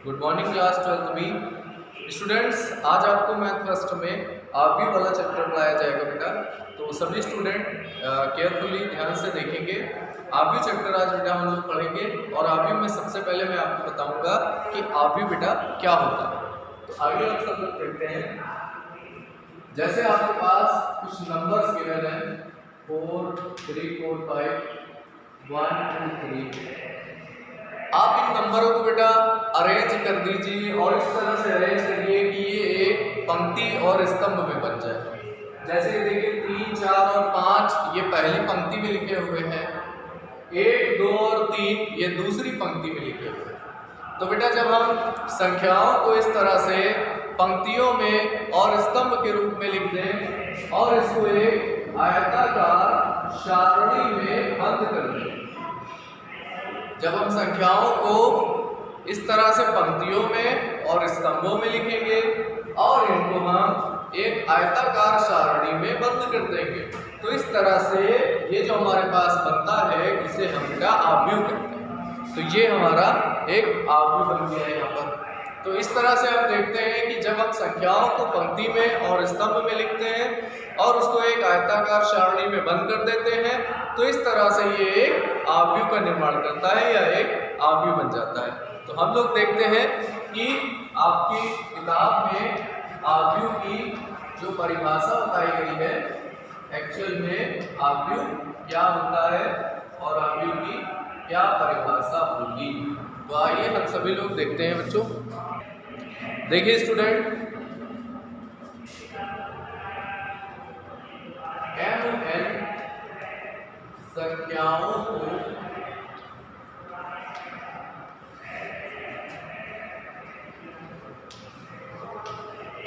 Good morning class 12th b students. आज आपको math first में आव्यूह वाला चैप्टर पढ़ाया जाएगा बेटा। तो सभी स्टूडेंट केयरफुली ध्यान से देखेंगे। आव्यूह चैप्टर आज बेटा हम लोग पढ़ेंगे और आव्यूह में सबसे पहले मैं आपको बताऊंगा कि आव्यूह बेटा क्या होता है। तो आइए आप सब लोग देखते हैं। जैसे आपके पास कुछ नंबर्स गिवन है 4 3 4 5 1 2 3। आप इन नंबरों को बेटा अरेंज कर दीजिए और इस तरह से अरेंज करिए कि ये एक पंक्ति और स्तंभ में बन जाए। जैसे ये देखिए 3 4 और 5 ये पहली पंक्ति में लिखे हुए हैं, 1 2 और 3 ये दूसरी पंक्ति में लिखे हुए हैं। तो बेटा जब हम संख्याओं को इस तरह से पंक्तियों में और स्तंभ के रूप में लिख दें और इसको एक आयताकार सारणी में बंद कर दें, जब हम संख्याओं को इस तरह से पंक्तियों में और स्तंभों में लिखेंगे और इनको हम एक आयताकार सारणी में बंद कर देंगे, तो इस तरह से ये जो हमारे पास बनता है इसे हम बेटा आव्यूह कहते हैं। तो ये हमारा एक आव्यूह बन गया है यहाँ पर। तो इस तरह से हम देखते हैं कि जब हम संख्याओं को पंक्ति में और स्तंभ में लिखते हैं और उसको एक आयताकार सारणी में बंद कर देते हैं, तो इस तरह से ये एक आव्यूह का निर्माण करता है या एक आव्यूह बन जाता है। तो हम लोग देखते हैं कि आपकी किताब में आव्यूह की जो परिभाषा बताई गई है, एक्चुअल में आव्यूह क्या होता है और आव्यूह की क्या परिभाषा होगी। तो आइए हम सभी लोग देखते हैं बच्चों। देखिए स्टूडेंट, mn संख्याओं को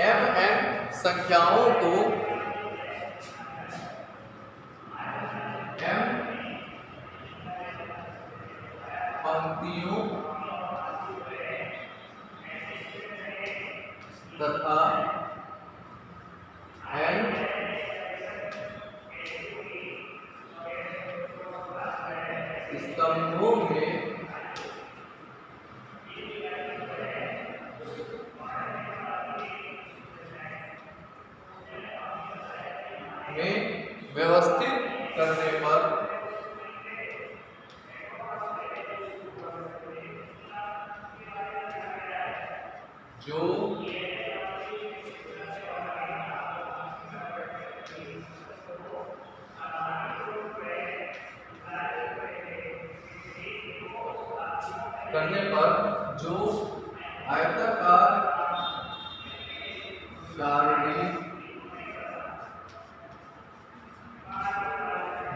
mn संख्याओं को m पंक्तियों तथा n स्तंभों में व्यवस्थित करने पर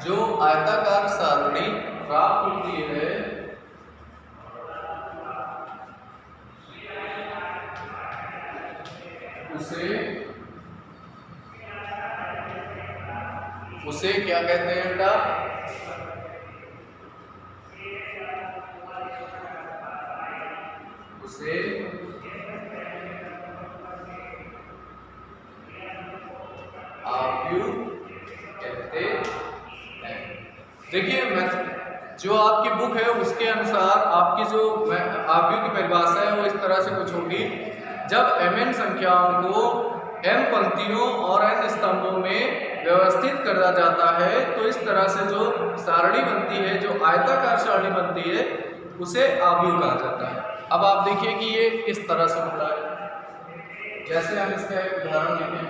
जो आयताकार सारणी प्राप्त होती है उसे क्या कहते हैं बेटा? उसे आव्यूह कहते हैं। देखिए जो आपकी बुक है उसके अनुसार आपकी जो आव्यूह की परिभाषा है वो इस तरह से कुछ होगी। जब mn संख्याओं को m पंक्तियों और n स्तंभों में व्यवस्थित करा जाता है, तो इस तरह से जो सारणी बनती है, जो आयताकार सारणी बनती है, उसे आव्यूह कहा जाता है। अब आप देखिए कि ये किस तरह से होता है। जैसे हम इसका एक उदाहरण देखें,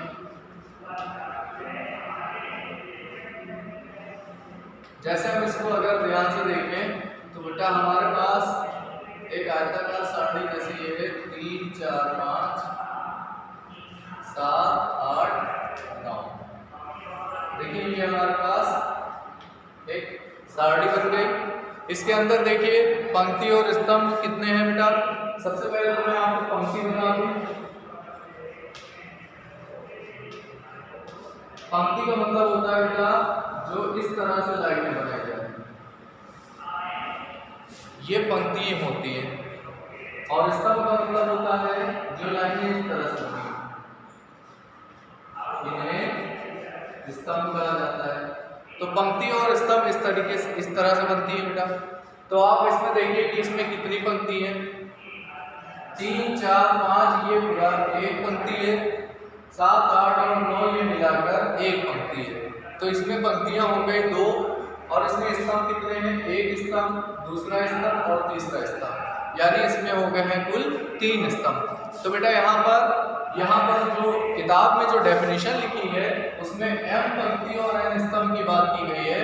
जैसे हम इसको अगर ध्यान से देखें तो बेटा हमारे पास एक आयताकार सारणी जैसे ये है 3 4 5 7 8 9। देखिए ये हमारे पास एक सारणी बन गई। इसके अंदर देखिए पंक्ति और स्तंभ कितने हैं बेटा? सबसे पहले तो मैं आपको पंक्ति बता दूं। पंक्ति का मतलब होता है बेटा जो इस तरह से लाइनें बनाई जाती हैं, ये पंक्ति होती है। और स्तंभ का मतलब होता है जो लाइनें इस तरह से होती हैं, इन्हें स्तंभ कहा जाता है। तो पंक्ति और स्तंभ इस तरीके से इस तरह से बनती है बेटा। तो आप इसमें देखिए कि इसमें कितनी पंक्ति है, 3 4 5 ये पूरा एक पंक्ति है, 7 8 और 9 ये मिलाकर एक पंक्ति है। तो इसमें पंक्तियां हो गई 2 और इसमें स्तंभ कितने हैं, एक स्तंभ, दूसरा स्तंभ और तीसरा स्तंभ, यानी इसमें हो गए हैं कुल 3 स्तंभ। तो बेटा यहाँ पर जो किताब में जो डेफिनेशन लिखी है उसमें m पंक्ति और n स्तंभ की बात की गई है,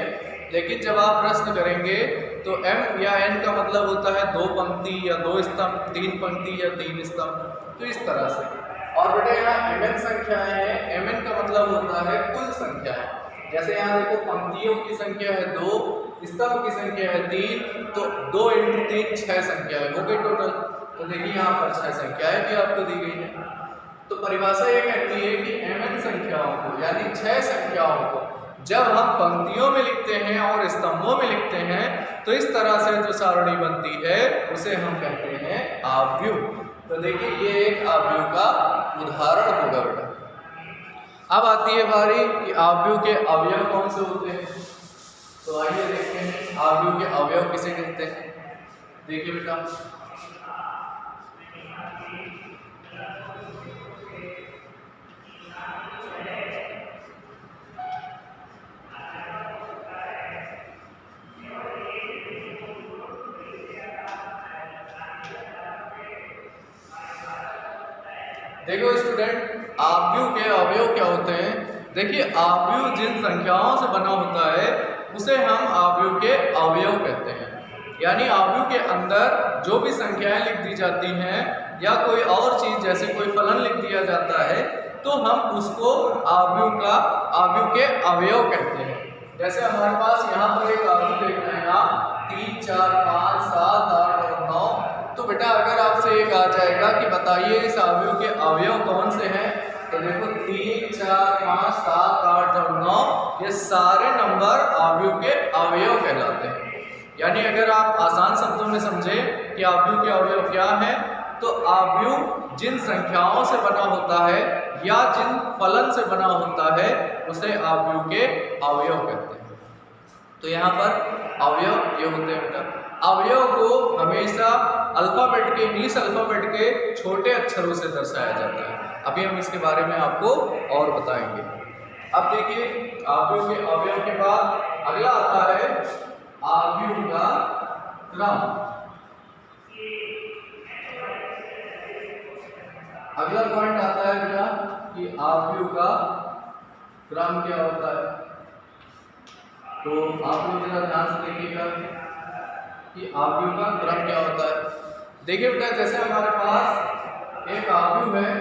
लेकिन जब आप प्रश्न करेंगे तो m या n का मतलब होता है 2 पंक्ति या 2 स्तंभ, 3 पंक्ति या 3 स्तंभ, तो इस तरह से। और बेटा यहाँ mn संख्याएं हैं, mn का मतलब होता है कुल संख्याएं। जैसे यहाँ देखो पंक्तियों की संख्या है 2, स्तंभ की संख्या है 3, तो 2 × 3 6 संख्याएं हो गई टोटल। तो देखिए यहाँ पर 6 संख्याएं भी आपको दी गई है। तो परिभाषा ये कहती है कि mn संख्याओं को यानी 6 संख्याओं को जब हम पंक्तियों में लिखते हैं और स्तंभों में लिखते हैं तो इस तरह से जो सारणी बनती है उसे हम कहते हैं आव्यूह। तो देखिए ये एक आव्यूह का उदाहरण होगा बेटा। अब आती है बारी कि आव्यूह के अवयव कौन से होते हैं। तो आइए देखते हैं आव्यूह के अवयव किसे कहते हैं। देखिए बेटा देखो स्टूडेंट, आव्यूह के अवयव क्या होते हैं। देखिए आव्यूह जिन संख्याओं से बना होता है उसे हम आव्यूह के अवयव कहते हैं। यानी आव्यूह के अंदर जो भी संख्याएं लिख दी जाती हैं या कोई और चीज जैसे कोई फलन लिख दिया जाता है तो हम उसको आव्यूह के अवयव कहते हैं। जैसे हमारे पास यहाँ पर एक आव्यूह देख रहे हैं आप 3 4 5 7 8 और 9। तो बेटा अगर आपसे एक आ जाएगा कि बताइए इस आव्यूह के अवयव कौन से हैं, तो देखो 3 4 5 7 8 और 9 ये सारे नंबर आव्यूह के अवयव कहलाते हैं। यानी अगर आप आसान शब्दों में समझें कि आव्यूह के अवयव क्या हैं, तो आव्यूह जिन संख्याओं से बना होता है या जिन फलन से बना होता है उसे आव्यूह के अवयव कहते हैं। तो यहाँ पर अवयव ये होते हैं बेटा। अवयव को हमेशा अल्फाबेट के इंग्लिश अल्फाबेट के छोटे अक्षरों से दर्शाया जाता है। अभी हम इसके बारे में आपको और बताएंगे। अब देखिए आव्यूह के अवयव के बाद अगला आता है आव्यूह का क्रम। अगला पॉइंट आता है बेटा कि आव्यूह का क्रम क्या होता है। तो आप लोग जरा ध्यान से देखिएगा कि आव्यूह का क्रम क्या होता है। देखिए बेटा जैसे हमारे पास एक आव्यूह है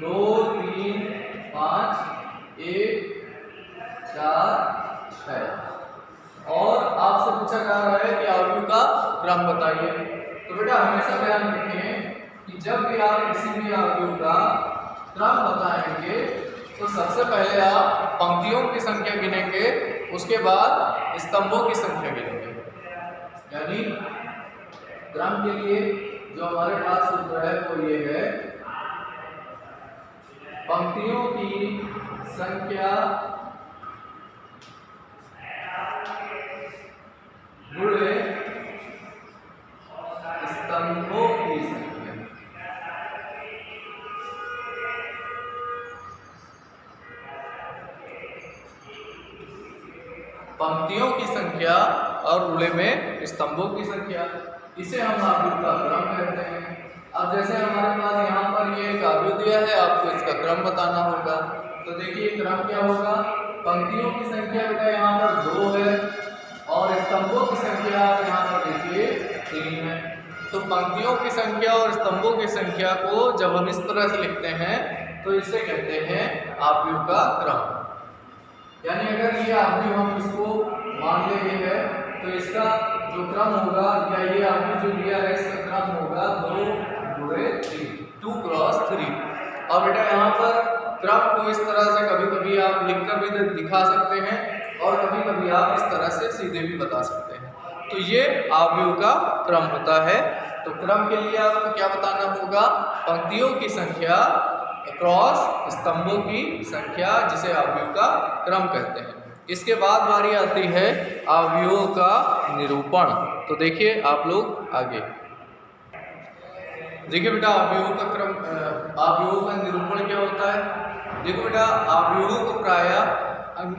2 3 5 1 4 6 और आपसे पूछा जा रहा है कि आव्यूह का क्रम बताइए। तो बेटा हमेशा ध्यान रखें कि जब भी आप किसी भी आव्यूह का क्रम बताएंगे तो सबसे पहले आप पंक्तियों की संख्या गिनेंगे, उसके बाद स्तंभों की संख्या गिनेंगे। यानी क्रम के लिए जो हमारे पास सूत्र है वो ये है पंक्तियों की संख्या गुणे स्तंभों की संख्या। पंक्तियों की संख्या और गुणे में स्तंभों की संख्या, इसे हम आव्यूह का क्रम कहते हैं। अब जैसे हमारे पास यहाँ पर ये एक आव्यूह दिया है, आपको इसका क्रम बताना होगा। तो देखिए क्रम क्या होगा। पंक्तियों की संख्या बेटा यहाँ पर 2 है और स्तंभों की संख्या यहाँ पर देखिए 3 है। तो पंक्तियों की संख्या और स्तंभों की संख्या को जब हम इस तरह से लिखते हैं तो इसे कहते हैं आव्यूह का क्रम। यानी अगर ये आव्यूह हम इसको मान लेंगे है तो इसका जो क्रम होगा या ये आव्यूह जो दिया है इसका क्रम होगा 2 × 3 2 × 3। और बेटा यहाँ पर क्रम को इस तरह से कभी कभी आप लिखकर भी दिखा सकते हैं और कभी कभी आप इस तरह से सीधे भी बता सकते हैं। तो ये आव्यूह का क्रम होता है। तो क्रम के लिए आपको क्या बताना होगा, पंक्तियों की संख्या क्रॉस स्तंभों की संख्या, जिसे आव्यूह का क्रम कहते हैं। इसके बाद बारी आती है आव्यूहों का निरूपण। तो देखिए आप लोग आगे। देखिए बेटा अवयवों का क्रम, अवयवों का निरूपण क्या होता है। देखो बेटा अवयवों को प्रायः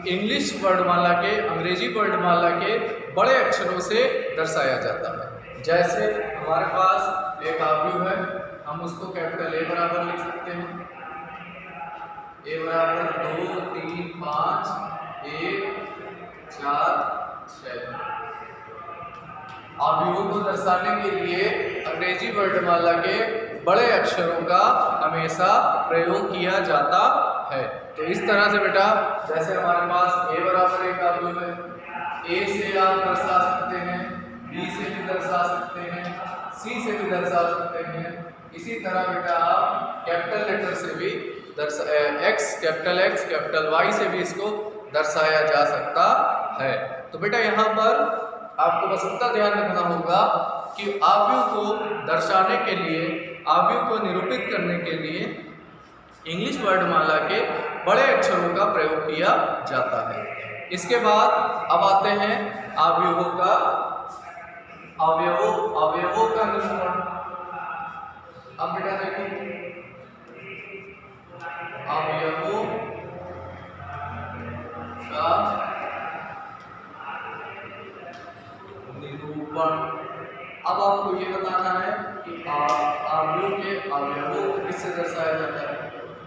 इंग्लिश वर्णमाला के, अंग्रेजी वर्णमाला के बड़े अक्षरों से दर्शाया जाता है। जैसे हमारे पास एक अवयव है, हम उसको कैपिटल ए बराबर लिख सकते हैं, ए बराबर 2 3 5 1 4 6। अवयवों को दर्शाने के लिए अंग्रेजी वर्णमाला के बड़े अक्षरों का हमेशा प्रयोग किया जाता है। तो इस तरह से बेटा जैसे हमारे पास ए बराबर एक अवयव है, ए से आप दर्शा सकते हैं, बी से भी दर्शा सकते हैं, सी से भी दर्शा सकते हैं। इसी तरह बेटा आप कैपिटल लेटर से भी एक्स, कैपिटल वाई से भी इसको दर्शाया जा सकता है। तो बेटा यहाँ पर आपको बस इतना ध्यान रखना होगा कि अवयव को दर्शाने के लिए, अवयव को निरूपित करने के लिए इंग्लिश वर्णमाला के बड़े अक्षरों का प्रयोग किया जाता है। इसके बाद अब आते हैं अवयवों का निरूपण। अब बेटा देखिए अवयवों का निरूपण। अब आपको ये बताना है कि अवयव के अवयवों को किससे दर्शाया जाता है।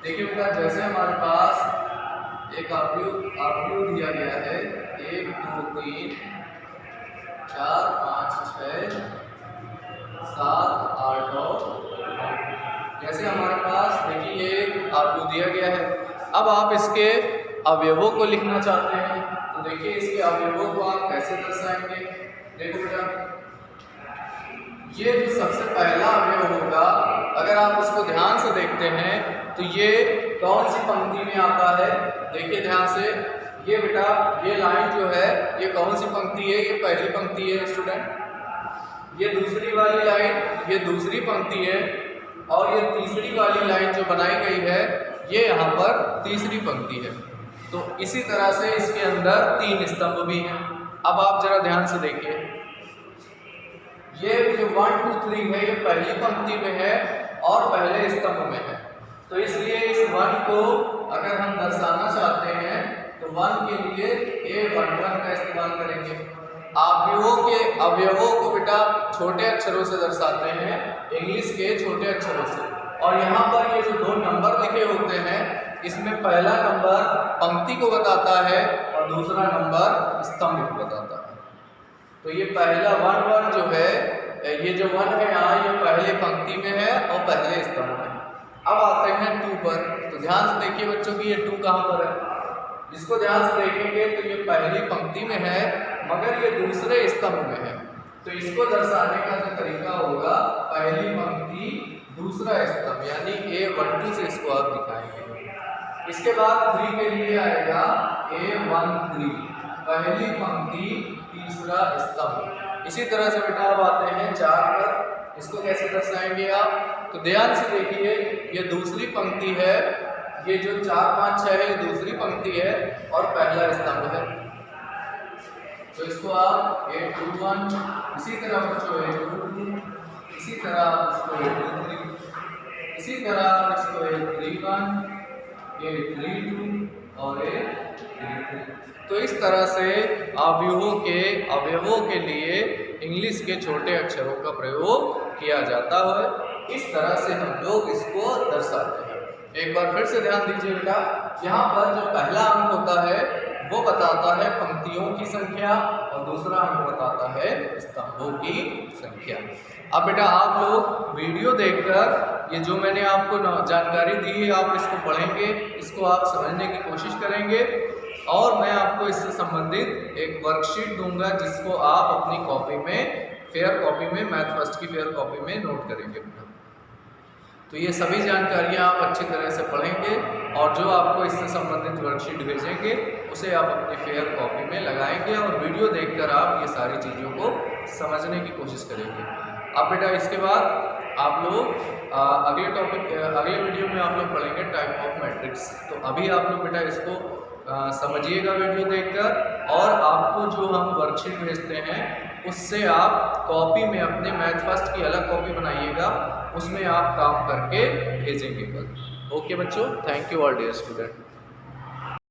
देखिए बेटा जैसे हमारे पास एक अवयव दिया गया है 1 2 3 4 5 6 7 8 और 9। जैसे हमारे पास देखिए ये अवयव दिया गया है। अब आप इसके अवयवों को लिखना चाहते हैं, तो देखिए इसके अवयवों को आप कैसे दर्शाएंगे। देखो बेटा ये जो सबसे पहला अवयव होगा, अगर आप इसको ध्यान से देखते हैं तो ये कौन सी पंक्ति में आता है। देखिए ध्यान से, ये बेटा ये लाइन जो है ये कौन सी पंक्ति है, ये पहली पंक्ति है स्टूडेंट। ये दूसरी वाली लाइन ये दूसरी पंक्ति है, और ये तीसरी वाली लाइन जो बनाई गई है ये यहाँ पर तीसरी पंक्ति है। तो इसी तरह से इसके अंदर 3 स्तंभ भी हैं। अब आप जरा ध्यान से देखिए, ये जो 1 2 3 है ये पहली पंक्ति में है और पहले स्तंभ में है। तो इसलिए इस 1 को अगर हम दर्शाना चाहते हैं तो 1 के लिए A11 का इस्तेमाल करेंगे। अवयवों को बेटा छोटे अक्षरों से दर्शाते हैं, इंग्लिश के छोटे अक्षरों से। और यहाँ पर ये जो 2 नंबर लिखे होते हैं, इसमें पहला नंबर पंक्ति को बताता है और दूसरा नंबर स्तंभ को बताता है। तो ये पहला 1 1 जो है, ये जो 1 है यहाँ ये पहले पंक्ति में है और पहले स्तंभ में। अब आते हैं 2 पर। तो ध्यान से देखिए बच्चों की ये 2 कहाँ पर है। इसको ध्यान से देखेंगे तो ये पहली पंक्ति में है मगर ये दूसरे स्तंभ में है। तो इसको दर्शाने का जो तरीका होगा, पहली पंक्ति दूसरा स्तंभ, यानी A12 से इसको आप दिखाएंगे। इसके बाद 3 के लिए आएगा A13, पहली पंक्ति तीसरा स्तंभ। इसी तरह से बेटा अब आते हैं 4 पर। इसको कैसे दर्शाएंगे आप, तो ध्यान से देखिए, ये दूसरी पंक्ति है, ये जो 4 5 6 है दूसरी पंक्ति है और पहला स्तंभ है। तो इसको आप A21, इसी तरह बच्चों A22, इसी तरह आप इसको A23, इसी तरह आप इसको A31, A32 और A33। तो इस तरह से अवयवों के लिए इंग्लिश के छोटे अक्षरों का प्रयोग किया जाता है। इस तरह से हम लोग इसको दर्शाते हैं। एक बार फिर से ध्यान दीजिए बेटा, यहाँ पर जो पहला अंक होता है वो बताता है पंक्तियों की संख्या और दूसरा अंक बताता है स्तंभों की संख्या। अब बेटा आप लोग वीडियो देखकर ये जो मैंने आपको जानकारी दी है आप इसको पढ़ेंगे, इसको आप समझने की कोशिश करेंगे और मैं आपको इससे संबंधित एक वर्कशीट दूंगा जिसको आप अपनी कॉपी में, फेयर कॉपी में, मैथ फर्स्ट की फेयर कॉपी में नोट करेंगे। तो ये सभी जानकारियाँ आप अच्छी तरह से पढ़ेंगे और जो आपको इससे संबंधित वर्कशीट भेजेंगे उसे आप अपनी फेयर कॉपी में लगाएंगे और वीडियो देखकर आप ये सारी चीज़ों को समझने की कोशिश करेंगे। अब बेटा इसके बाद आप लोग अगले वीडियो में आप लोग पढ़ेंगे टाइप ऑफ मैट्रिक्स। तो अभी आप लोग बेटा इसको समझिएगा वीडियो देखकर, और आपको जो हम वर्कशीट भेजते हैं उससे आप कॉपी में अपने मैथ फर्स्ट की अलग कॉपी बनाइएगा, उसमें आप काम करके भेजेंगे कल। ओके बच्चों, thank you all dear student.